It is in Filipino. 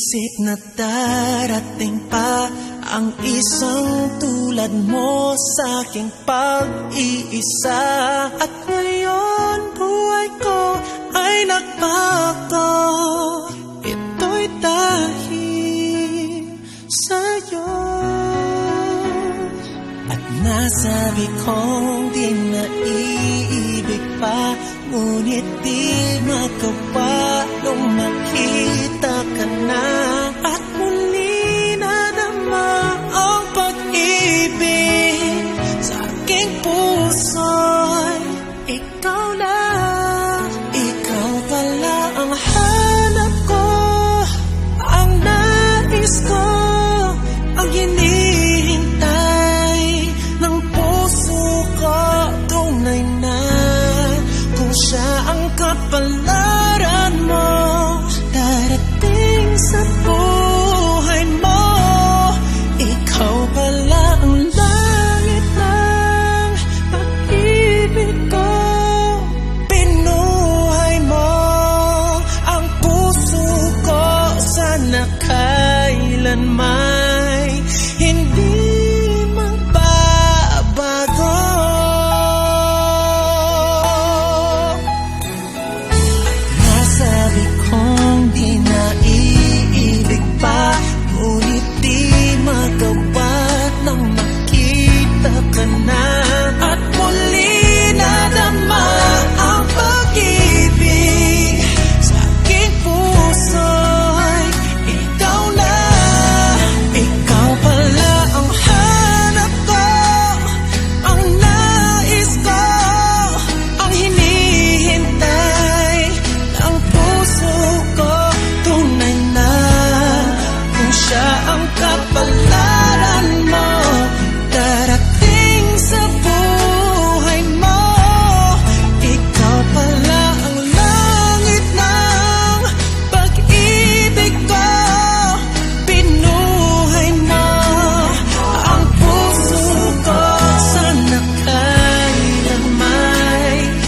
Isip na darating pa ang isang tulad mo sa aking pag-iisa. At ngayon buhay ko ay nagbago. Ito'y dahil sa'yo. At nasabi kong di na iibig pa, ngunit di magawa nung makita ka na. At muli nadama ang pag-ibig sa aking puso'y ikaw lang. Ikaw pala ang hanap ko, ang nais ko, ang hinihintay ng puso ko. Tunay na kung siya ang kapalaran mo, darating sa buhay mo. Ikaw pala ang langit ng pag-ibig ko. Pinuhay mo ang puso ko, sana kailanman hindi magbabago. Nasabi kong di na iibig pa, ngunit di magawa nang makita ka na. At muli nadama ang pag-ibig sa aking puso'y ikaw na. Ikaw pala ang hanap ko, ang nais ko, ang hinihintay ng puso ko. Tunay na kung siya ang kapalaran